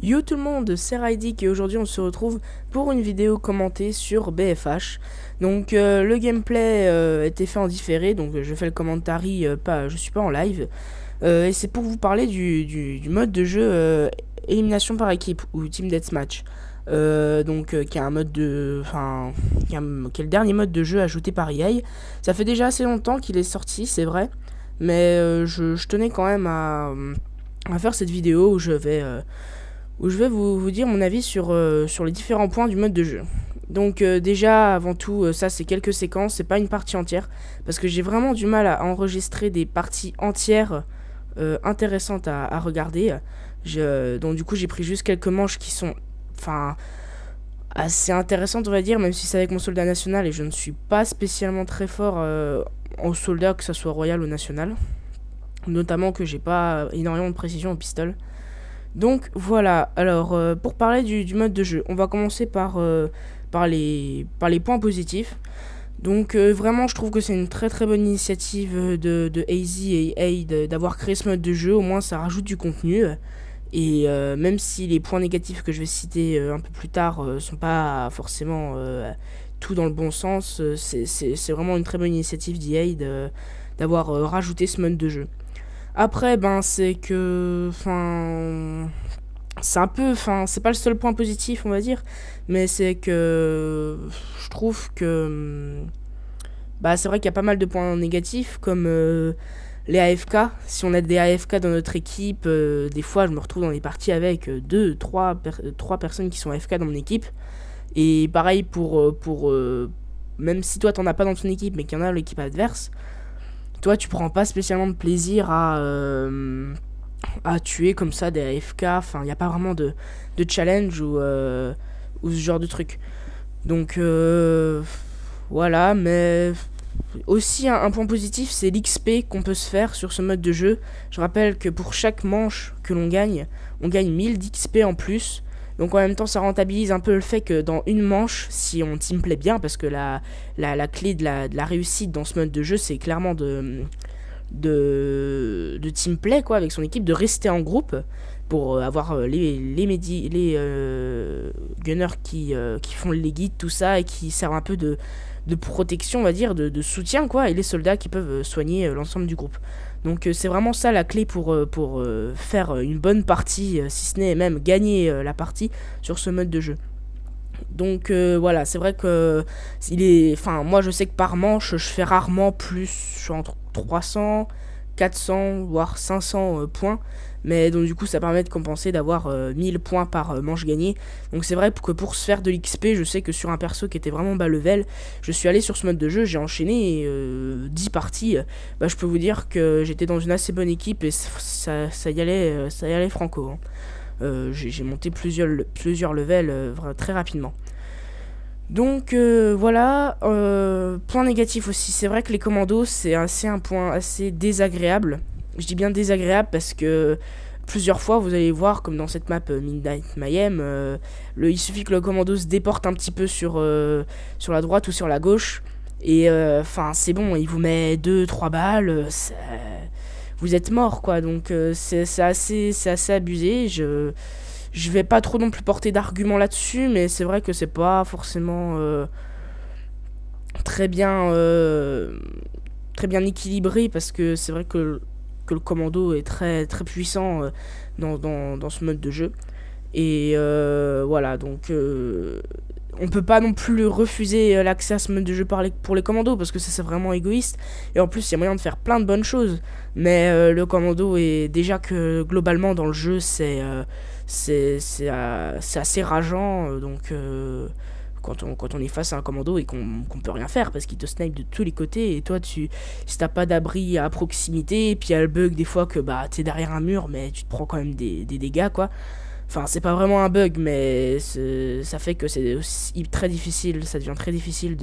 Yo tout le monde, c'est Raidik et aujourd'hui on se retrouve pour une vidéo commentée sur BFH. Donc le gameplay était fait en différé, donc je fais le commentary, je suis pas en live. Et c'est pour vous parler du mode de jeu élimination par équipe ou Team Deathmatch. Qui est un mode de... Enfin, qui est le dernier mode de jeu ajouté par EA. Ça fait déjà assez longtemps qu'il est sorti, c'est vrai. Mais je tenais quand même à faire cette vidéo où je vais vous dire mon avis sur les différents points du mode de jeu. Donc déjà, avant tout, ça c'est quelques séquences, c'est pas une partie entière, parce que j'ai vraiment du mal à enregistrer des parties entières intéressantes à regarder. Donc du coup j'ai pris juste quelques manches qui sont enfin assez intéressantes on va dire, même si c'est avec mon soldat national et je ne suis pas spécialement très fort en soldat, que ça soit royal ou national. Notamment que j'ai pas énormément de précision au pistolet. Donc voilà, alors pour parler du mode de jeu, on va commencer par les points positifs. Donc vraiment je trouve que c'est une très très bonne initiative de AZ et EA d'avoir créé ce mode de jeu, au moins ça rajoute du contenu. Et même si les points négatifs que je vais citer un peu plus tard sont pas forcément tout dans le bon sens, c'est vraiment une très bonne initiative d'EA d'avoir rajouté ce mode de jeu. Après, c'est que, c'est un peu, c'est pas le seul point positif, on va dire, mais c'est que je trouve que, c'est vrai qu'il y a pas mal de points négatifs, comme les AFK. Si on a des AFK dans notre équipe, des fois, je me retrouve dans des parties avec 3 personnes qui sont AFK dans mon équipe. Et pareil même si toi t'en as pas dans ton équipe, mais qu'il y en a dans l'équipe adverse, toi tu prends pas spécialement de plaisir à tuer comme ça des AFK. Enfin, il n'y a pas vraiment de challenge ou ce genre de truc. Donc voilà, mais aussi un point positif, c'est l'XP qu'on peut se faire sur ce mode de jeu. Je rappelle que pour chaque manche que l'on gagne, on gagne 1000 d'XP en plus. Donc en même temps ça rentabilise un peu le fait que dans une manche, si on teamplay bien, parce que la clé de la réussite dans ce mode de jeu, c'est clairement de teamplay quoi, avec son équipe, de rester en groupe pour avoir les gunners qui font les guides, tout ça, et qui servent un peu de protection, on va dire, de soutien quoi, et les soldats qui peuvent soigner l'ensemble du groupe. Donc c'est vraiment ça la clé pour faire une bonne partie, si ce n'est même gagner la partie sur ce mode de jeu. Donc voilà, c'est vrai que moi je sais que par manche je fais rarement plus entre 300, 400 voire 500 points, mais donc du coup ça permet de compenser, d'avoir 1000 points par manche gagnée. Donc c'est vrai que pour se faire de l'XP, je sais que sur un perso qui était vraiment bas level, je suis allé sur ce mode de jeu, j'ai enchaîné 10 parties. Je peux vous dire que j'étais dans une assez bonne équipe et ça y allait franco, hein. J'ai monté plusieurs levels très rapidement. Donc voilà, point négatif aussi, c'est vrai que les commandos c'est un point assez désagréable. Je dis bien désagréable parce que plusieurs fois vous allez voir, comme dans cette map Midnight Mayhem, il suffit que le commando se déporte un petit peu sur la droite ou sur la gauche, et c'est bon, il vous met 2-3 balles, vous êtes mort quoi. Donc c'est assez abusé. Je vais pas trop non plus porter d'arguments là-dessus, mais c'est vrai que c'est pas forcément très bien équilibré, parce que c'est vrai que le commando est très très puissant dans ce mode de jeu. Et voilà, donc on peut pas non plus refuser l'accès à ce mode de jeu pour les commandos, parce que ça c'est vraiment égoïste. Et en plus il y a moyen de faire plein de bonnes choses, mais le commando est déjà, que globalement dans le jeu c'est assez rageant. Donc quand on est face à un commando et qu'on peut rien faire parce qu'il te snipe de tous les côtés, et toi si t'as pas d'abri à proximité, et puis il y a le bug des fois que t'es derrière un mur mais tu te prends quand même des dégâts quoi. Enfin, c'est pas vraiment un bug, mais ça fait que c'est très difficile, ça devient très difficile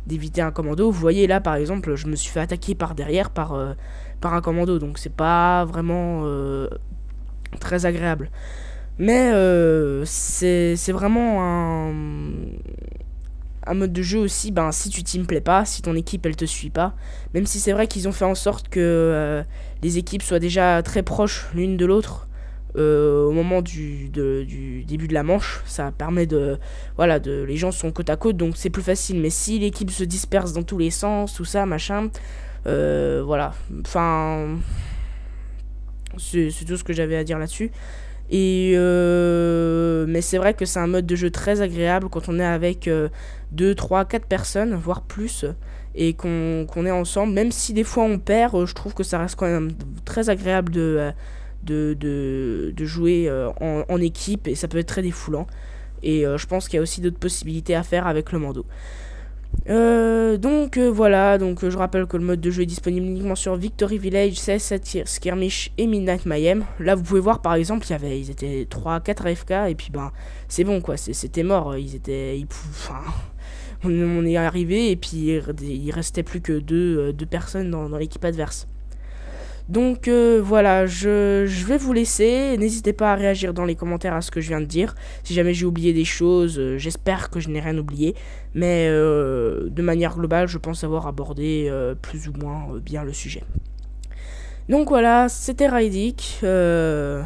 d'éviter un commando. Vous voyez là par exemple, je me suis fait attaquer par derrière par un commando, donc c'est pas vraiment très agréable. Mais c'est vraiment un mode de jeu aussi, si tu teamplay pas, si ton équipe elle te suit pas, même si c'est vrai qu'ils ont fait en sorte que les équipes soient déjà très proches l'une de l'autre, au moment du début de la manche. Ça permet de... Voilà, les gens sont côte à côte, donc c'est plus facile. Mais si l'équipe se disperse dans tous les sens, tout ça, machin... voilà, enfin... C'est tout ce que j'avais à dire là-dessus. Et mais c'est vrai que c'est un mode de jeu très agréable quand on est avec 2, 3, 4 personnes, voire plus, et qu'on est ensemble. Même si des fois on perd, je trouve que ça reste quand même très agréable de jouer en équipe, et ça peut être très défoulant. Et je pense qu'il y a aussi d'autres possibilités à faire avec le Mando. Voilà, je rappelle que le mode de jeu est disponible uniquement sur Victory Village, CS7 Skirmish et Midnight Mayhem. Là vous pouvez voir par exemple ils étaient 3-4 AFK et puis ben c'est bon quoi, c'était mort, on est arrivé et puis il restait plus que deux personnes dans l'équipe adverse. Donc voilà, je vais vous laisser. N'hésitez pas à réagir dans les commentaires à ce que je viens de dire. Si jamais j'ai oublié des choses, j'espère que je n'ai rien oublié. Mais de manière globale, je pense avoir abordé plus ou moins bien le sujet. Donc voilà, c'était Raidik. À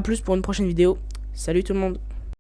plus pour une prochaine vidéo. Salut tout le monde.